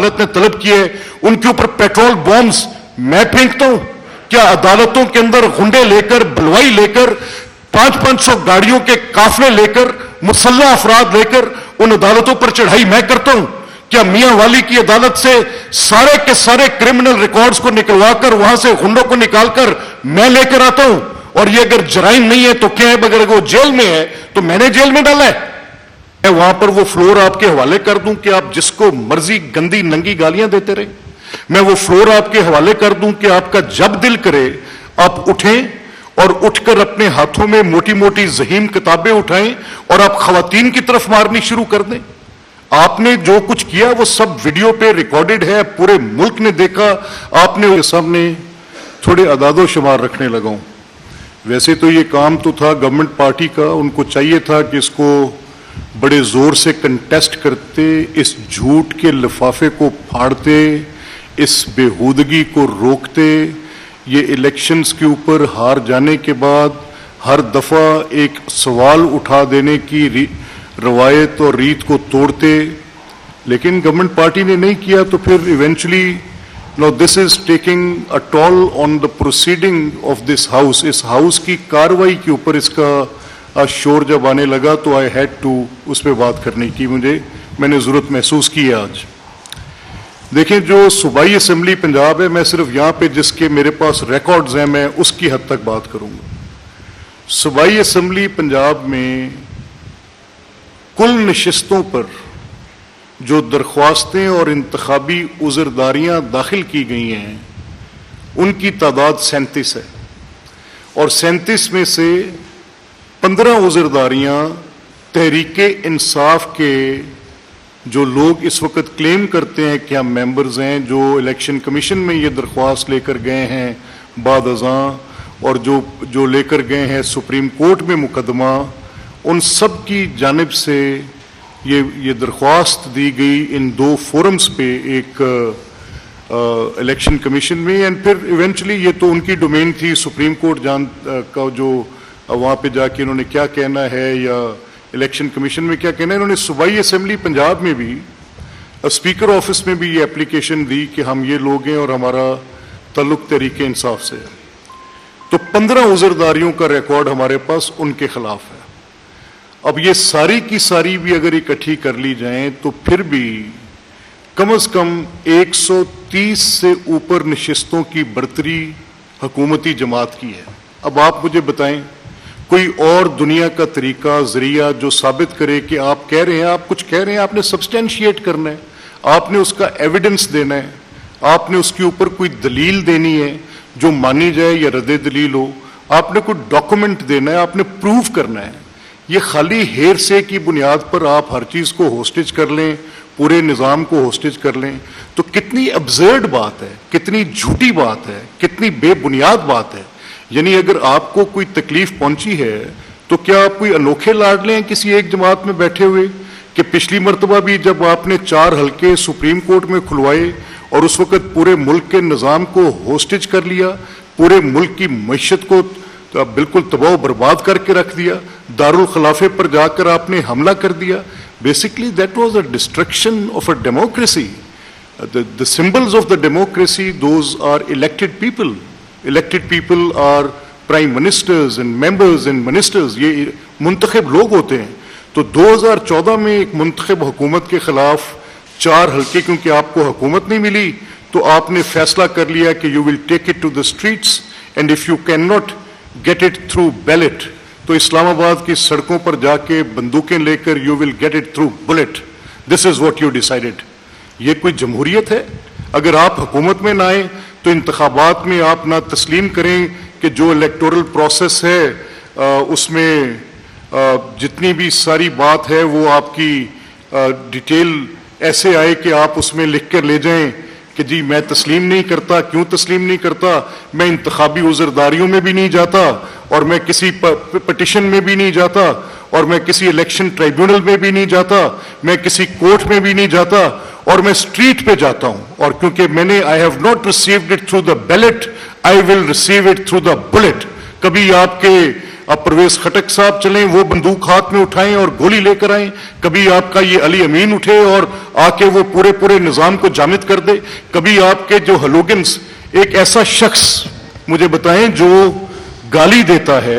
عدالت نے طلب کی ہے ان کے اوپر پیٹرول بمز میں پھینکتا ہوں؟ کیا عدالتوں کے اندر غنڈے لے کر، بلوائی لے کر، 500 گاڑیوں کے قافلے لے کر، مسلح افراد لے کر ان عدالتوں پر چڑھائی میں کرتا ہوں؟ کیا میاں والی کی عدالت سے سارے کے سارے کرمنل ریکارڈز کو نکلوا کر، وہاں سے غنڈوں کو نکال کر میں لے کر آتا ہوں؟ اور یہ اگر جرائم نہیں ہے تو کیا ہے؟ اگر وہ جیل میں ہے تو میں نے جیل میں ڈالا ہے؟ میں وہاں پر وہ فلور آپ کے حوالے کر دوں کہ آپ جس کو مرضی گندی ننگی گالیاں دیتے رہے؟ میں وہ فلور آپ کے حوالے کر دوں کہ آپ کا جب دل کرے آپ اٹھیں اور اٹھ کر اپنے ہاتھوں میں موٹی موٹی ذہیم کتابیں اٹھائیں اور آپ خواتین کی طرف مارنی شروع کر دیں؟ آپ نے جو کچھ کیا وہ سب ویڈیو پہ ریکارڈڈ ہے، پورے ملک نے دیکھا. آپ نے سامنے تھوڑے اعداد و شمار رکھنے لگا ہوں. ویسے تو یہ کام تو تھا گورنمنٹ پارٹی کا، ان کو چاہیے تھا کہ اس کو بڑے زور سے کنٹیسٹ کرتے، اس جھوٹ کے لفافے کو پھاڑتے، اس بےہودگی کو روکتے. یہ الیکشنز کے اوپر ہار جانے کے بعد ہر دفعہ ایک سوال اٹھا دینے کی روایت اور ریت کو توڑتے، لیکن گورنمنٹ پارٹی نے نہیں کیا. تو پھر eventually now this is taking a toll on the proceeding of this house. اس ہاؤس کی کاروائی کے اوپر اس کا شور جب آنے لگا تو آئی ہیڈ ٹو اس پہ بات کرنے کی میں نے ضرورت محسوس کی ہے. آج دیکھیں جو صوبائی اسمبلی پنجاب ہے، میں صرف یہاں پہ جس کے میرے پاس ریکارڈز ہیں میں اس کی حد تک بات کروں گا. صوبائی اسمبلی پنجاب میں کل نشستوں پر جو درخواستیں اور انتخابی عذرداریاں داخل کی گئی ہیں ان کی تعداد 37 ہے، اور 37 میں سے 15 عذرداریاں تحریک انصاف کے جو لوگ اس وقت کلیم کرتے ہیں کہ ہم ممبرز ہیں، جو الیکشن کمیشن میں یہ درخواست لے کر گئے ہیں بعد ازاں، اور جو لے کر گئے ہیں سپریم کورٹ میں مقدمہ، ان سب کی جانب سے یہ درخواست دی گئی ان 2 فورمز پہ، ایک الیکشن کمیشن میں، اینڈ پھر ایونچولی یہ تو ان کی ڈومین تھی سپریم کورٹ کا جو وہاں پہ جا کے انہوں نے کیا کہنا ہے یا الیکشن کمیشن میں کیا کہنا ہے. انہوں نے صوبائی اسمبلی پنجاب میں بھی اسپیکر آفس میں بھی یہ اپلیکیشن دی کہ ہم یہ لوگ ہیں اور ہمارا تعلق تحریک انصاف سے ہے. تو 15 عذرداریوں کا ریکارڈ ہمارے پاس ان کے خلاف ہے. اب یہ ساری کی ساری بھی اگر اکٹھی کر لی جائیں تو پھر بھی کم از کم 130 سے اوپر نشستوں کی برتری حکومتی جماعت کی ہے. اب آپ مجھے بتائیں کوئی اور دنیا کا طریقہ، ذریعہ جو ثابت کرے کہ آپ کہہ رہے ہیں، آپ کچھ کہہ رہے ہیں، آپ نے سبسٹینشیٹ کرنا ہے، آپ نے اس کا ایویڈنس دینا ہے، آپ نے اس کے اوپر کوئی دلیل دینی ہے جو مانی جائے یا رد دلیل ہو، آپ نے کوئی ڈاکومنٹ دینا ہے، آپ نے پروف کرنا ہے. یہ خالی ہیرسے کی بنیاد پر آپ ہر چیز کو ہوسٹیج کر لیں، پورے نظام کو ہوسٹیج کر لیں، تو کتنی ابزرڈ بات ہے، کتنی جھوٹی بات ہے، کتنی بے بنیاد بات ہے. یعنی اگر آپ کو کوئی تکلیف پہنچی ہے تو کیا آپ کوئی انوکھے لاڈلے ہیں کسی ایک جماعت میں بیٹھے ہوئے کہ پچھلی مرتبہ بھی جب آپ نے 4 حلقے سپریم کورٹ میں کھلوائے اور اس وقت پورے ملک کے نظام کو ہوسٹیج کر لیا، پورے ملک کی معیشت کو بالکل تباہ و برباد کر کے رکھ دیا، دارالخلافے پر جا کر آپ نے حملہ کر دیا. Basically that was a destruction of a democracy. The symbols of the democracy, those are elected people. Elected people are prime ministers and members and ministers. یہ منتخب لوگ ہوتے ہیں. تو 2014 میں ایک منتخب حکومت کے خلاف 4 حلقے، کیونکہ آپ کو حکومت نہیں ملی تو آپ نے فیصلہ کر لیا کہ you will take it to the streets and if you cannot get it through ballot تو اسلام آباد کی سڑکوں پر جا کے بندوقیں لے کر you will get it through bullet. This is what you decided. یہ کوئی جمہوریت ہے؟ اگر آپ حکومت میں نہ آئیں تو انتخابات میں آپ نہ تسلیم کریں کہ جو الیکٹورل پروسیس ہے اس میں جتنی بھی ساری بات ہے وہ آپ کی ڈیٹیل ایسے آئے کہ آپ اس میں لکھ کر لے جائیں کہ جی میں تسلیم نہیں کرتا. کیوں تسلیم نہیں کرتا؟ میں انتخابی عذرداریوں میں بھی نہیں جاتا، اور میں کسی پٹیشن میں بھی نہیں جاتا، اور میں کسی الیکشن ٹرائیبیونل میں بھی نہیں جاتا، میں کسی کورٹ میں بھی نہیں جاتا، اور میں اسٹریٹ پہ جاتا ہوں. اور کیونکہ میں نے I have not received it through the ballot, I will receive it through the bullet. کبھی آپ کے आप परवेज खटक साहब चलें, वो बंदूक हाथ में उठाएं और गोली लेकर आएं, कभी आपका ये अली अमीन उठे और आके वो पूरे निजाम को जामिद कर दे, कभी आपके जो हलोगन्स, एक ऐसा शख्स मुझे बताएं जो गाली देता है,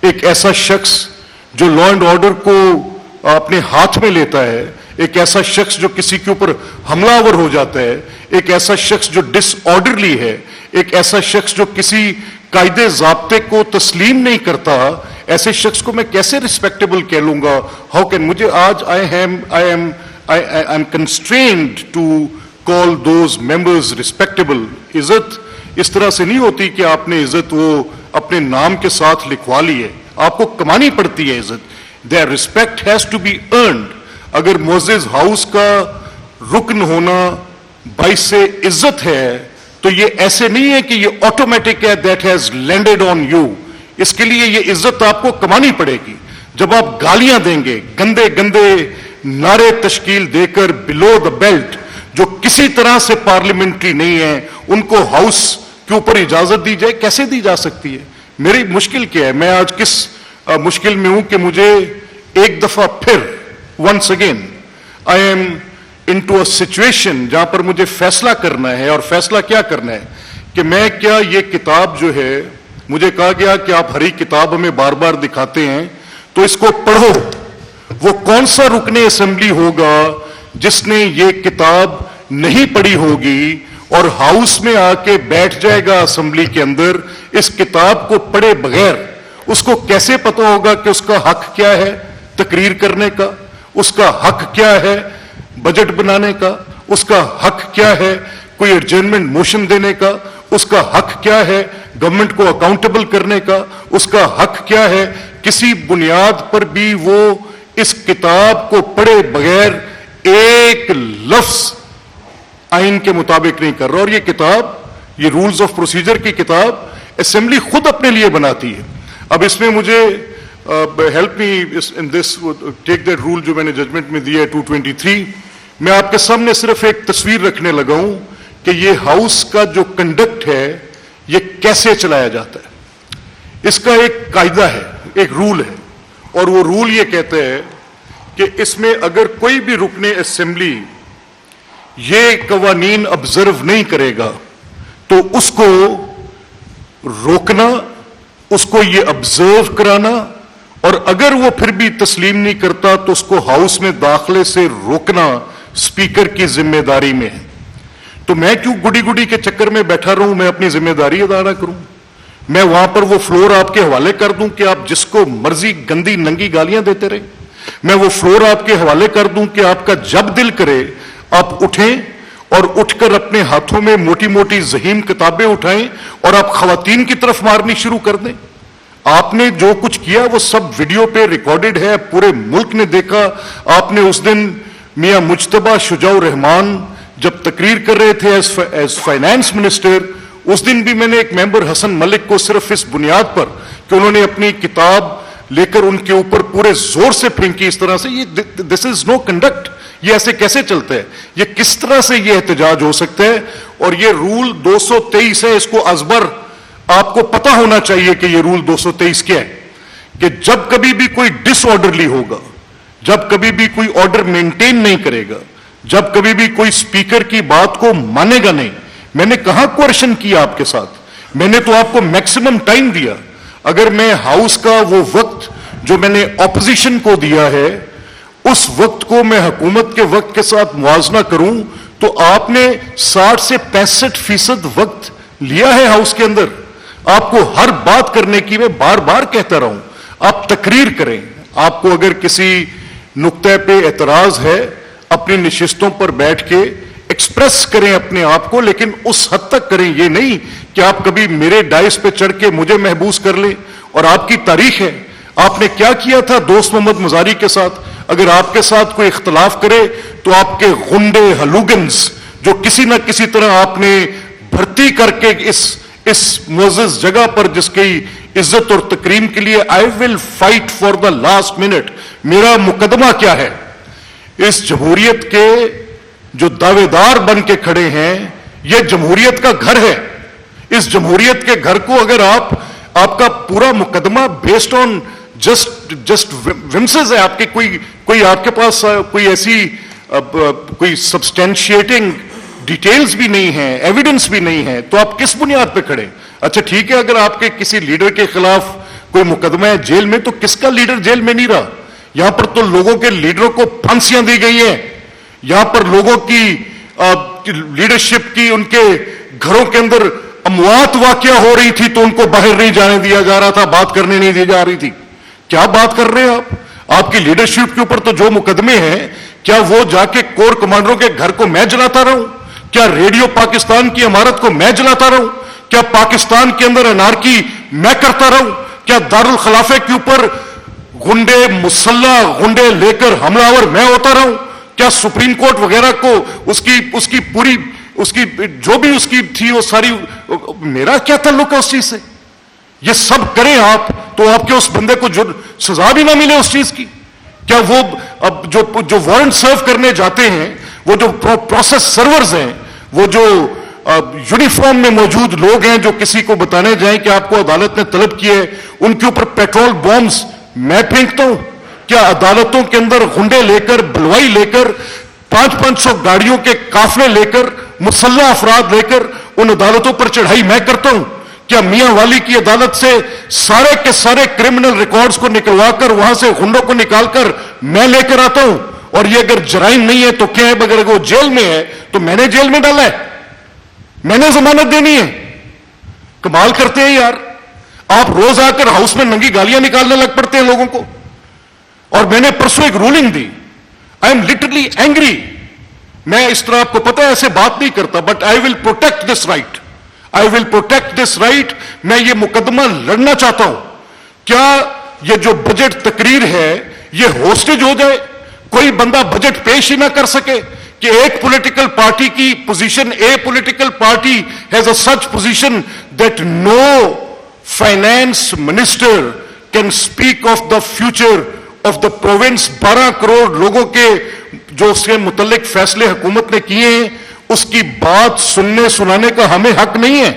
एक ऐसा शख्स जो लॉ एंड ऑर्डर को अपने हाथ में लेता है, एक ऐसा शख्स जो किसी के ऊपर हमलावर हो जाता है, एक ऐसा शख्स जो डिसऑर्डरली है, एक ऐसा शख्स जो किसी कायदे ज़ाब्ते को तस्लीम नहीं करता, ऐसे शख्स को मैं कैसे रिस्पेक्टेबल कह लूंगा? हाउ कैन, मुझे आज I am constrained to call those members respectable. इज्जत इस तरह से नहीं होती कि आपने इज्जत वो अपने नाम के साथ लिखवा ली है, आपको कमानी पड़ती है इज्जत। Their respect has to be earned. अगर मोअज़्ज़िज़ हाउस का रुकन होना बाइस से इज्जत है, तो ये ऐसे नहीं है कि ये ऑटोमेटिक है, that has landed on you. इसके लिए ये इज्जत आपको कमानी पड़ेगी। जब आप गालियां देंगे, गंदे गंदे नारे तश्कील देकर बिलो द बेल्ट, जो किसी तरह से पार्लियामेंट्री नहीं है, उनको हाउस के ऊपर इजाजत दी जाए, कैसे दी जा सकती है? मेरी मुश्किल क्या है? मैं आज किस मुश्किल में हूं कि मुझे एक दफा फिर once again I am into a situation जहां पर मुझे फैसला करना है। और फैसला क्या करना है कि मैं क्या ये किताब जो है, मुझे कहा गया कि आप हरी किताब हमें बार बार दिखाते हैं तो इसको पढ़ो। वो कौन सा रुकने असेंबली होगा जिसने ये किताब नहीं पढ़ी होगी और हाउस में आके बैठ जाएगा असेंबली के अंदर इस किताब को पढ़े बगैर? उसको कैसे पता होगा कि उसका हक क्या है तकरीर करने का, उसका हक क्या है बजट बनाने का, उसका हक क्या है कोई एडजर्नमेंट मोशन देने का, उसका हक क्या है गवर्नमेंट को अकाउंटेबल करने का, उसका हक क्या है किसी बुनियाद पर भी वो इस किताब को पढ़े बगैर एक लफ्ज आइन के मुताबिक नहीं कर रहा। और ये किताब, ये रूल्स ऑफ प्रोसीजर की किताब असेंबली खुद अपने लिए बनाती है। अब इसमें मुझे help me in this, take that rule जो मैंने जजमेंट में दिया है 223, मैं आपके सामने सिर्फ एक तस्वीर रखने लगा हूं कि ये हाउस का जो कंडक्ट है ये कैसे चलाया जाता है। इसका एक कायदा है, एक रूल है, और वो रूल ये कहते हैं कि इसमें अगर कोई भी रुकने असेंबली ये कवानीन ऑब्जर्व नहीं करेगा तो उसको रोकना, उसको ये ऑब्जर्व कराना, और अगर वो फिर भी तस्लीम नहीं करता तो उसको हाउस में दाखिले से रोकना स्पीकर की जिम्मेदारी में है। तो मैं क्यों गुडी गुडी के चक्कर में बैठा रहूं, मैं अपनी जिम्मेदारी अदा ना करूं? मैं वहां पर वो फ्लोर आपके हवाले कर दूं कि आप जिसको मर्जी गंदी नंगी गालियां देते रहे? मैं वो फ्लोर आपके हवाले कर दूं कि आपका जब दिल करे आप उठें और उठकर अपने हाथों में मोटी मोटी ज़हीम किताबें उठाएं और आप खवातीन की तरफ मारनी शुरू कर दें? आपने जो कुछ किया वो सब वीडियो पे रिकॉर्डेड है, पूरे मुल्क ने देखा। आपने उस दिन मियां मुज्तबा शुजाउर रहमान जब तकरीर कर रहे थे एज फाइनेंस मिनिस्टर, उस दिन भी मैंने एक मेंबर हसन मलिक को सिर्फ इस बुनियाद पर कि उन्होंने अपनी किताब लेकर उनके ऊपर पूरे जोर से फेंकी इस तरह से, ये दिस इज नो कंडक्ट, ये ऐसे कैसे चलता है? ये किस तरह से ये एहतजाज हो सकता है? और ये रूल 223 है, इसको अजबर आपको पता होना चाहिए कि ये रूल 223 क्या है, कि जब कभी भी कोई डिसऑर्डरली होगा, जब कभी भी कोई ऑर्डर मेंटेन नहीं करेगा, जब कभी भी कोई स्पीकर की बात को मानेगा नहीं। मैंने कहां कोएर्शन किया आपके साथ? मैंने तो आपको मैक्सिमम टाइम दिया। अगर मैं हाउस का वो वक्त जो मैंने ऑपोजिशन को दिया है उस वक्त को मैं हुकूमत के वक्त के साथ मुआवजा करूं तो आपने 60 से 65% वक्त लिया है हाउस के अंदर। आपको हर बात करने की मैं बार बार कहता रहूं, आप तकरीर करें। आपको अगर किसी नुक्ते पे एतराज है अपनी नशिस्तों पर बैठ के एक्सप्रेस करें अपने आप को, लेकिन उस हद तक करें, ये नहीं कि आप कभी मेरे डाइस पे चढ़ के मुझे महबूस कर लें। और आपकी तारीख है, आपने क्या किया था दोस्त मोहम्मद मजारी के साथ। अगर आपके साथ कोई इख्तलाफ करे तो आपके गुंडे हलूगन्स जो किसी ना किसी तरह आपने भर्ती करके इस मुअज़्ज़ज़ जगह पर जिसकी इज्जत और तकरीम के लिए I will fight for the last minute. मेरा मुकदमा क्या है? इस जमहूरियत के जो दावेदार बन के खड़े हैं, यह जमहूरियत का घर है। इस जमहूरियत के घर को अगर आप आपका पूरा मुकदमा बेस्ड ऑन जस्ट विम्सेस है आपके, कोई आपके पास कोई ऐसी कोई सब्सटेंशिएटिंग डिटेल्स भी नहीं है, एविडेंस भी नहीं है, तो आप किस बुनियाद पे खड़े? अच्छा ठीक है, अगर आपके किसी लीडर के खिलाफ कोई मुकदमा है जेल में, तो किसका लीडर जेल में नहीं रहा? यहां पर तो लोगों के लीडरों को फांसियां दी गई हैं, यहां पर लोगों की लीडरशिप की उनके घरों के अंदर अमवात वाकया हो रही थी तो उनको बाहर नहीं जाने दिया जा रहा था, बात करने नहीं दी जा रही थी। क्या बात कर रहे हैं आप? आपकी लीडरशिप के ऊपर तो जो मुकदमे हैं, क्या वो जाके कोर कमांडरों के घर को मैं जलाता रहूं? क्या रेडियो पाकिस्तान की इमारत को मैं जलाता रहूं? क्या पाकिस्तान के अंदर अनारकी मैं करता रहूं? क्या दारुल खिलाफे के ऊपर गुंडे मुसल्ला गुंडे लेकर हमलावर मैं होता रहूं? क्या सुप्रीम कोर्ट वगैरह को उसकी पूरी जो भी उसकी थी वो सारी, मेरा क्या ताल्लुक है उस चीज से? ये सब करें आप तो आपके उस बंदे को जो सजा भी ना मिले उस चीज की? क्या वो अब जो वारंट सर्व करने जाते हैं, वो जो प्रोसेस सर्वर्स हैं, वो जो यूनिफॉर्म में मौजूद लोग हैं जो किसी को बताने जाएं कि आपको अदालत ने तलब किया है, उनके ऊपर पेट्रोल बॉम्ब्स मैं फेंकता हूं? क्या अदालतों के अंदर गुंडे लेकर, बलवाई लेकर, 500 गाड़ियों के काफले लेकर, मुसल्ला अफराद लेकर उन अदालतों पर चढ़ाई मैं करता हूं? क्या मियां वाली की अदालत से सारे के सारे क्रिमिनल रिकॉर्ड्स को निकलवाकर वहां से गुंडों को निकालकर मैं लेकर आता हूं? और ये अगर जराइम नहीं है तो क्या है? अगर वो जेल में है तो मैंने जेल में डाला है, मैंने जमानत देनी है। कमाल करते हैं यार, आप रोज आकर हाउस में नंगी गालियां निकालने लग पड़ते हैं लोगों को। और मैंने परसों एक ruling the, I am literally angry. मैं इस तरह आपको पता है ऐसे बात नहीं करता, but I will protect this right, I will protect this right. मैं ये मुकदमा लड़ना चाहता हूं। क्या ये जो बजट तकरीर है ये होस्टेज हो जाए? कोई बंदा बजट पेश ही ना कर सके कि एक पॉलिटिकल पार्टी की position, a political party has a such position that no finance minister can speak of the future of the province. 12 crore लोगों के जो उसके मुतल्लिक फैसले हुकूमत ने किए हैं, उसकी बात सुनने सुनाने का हमें हक नहीं है।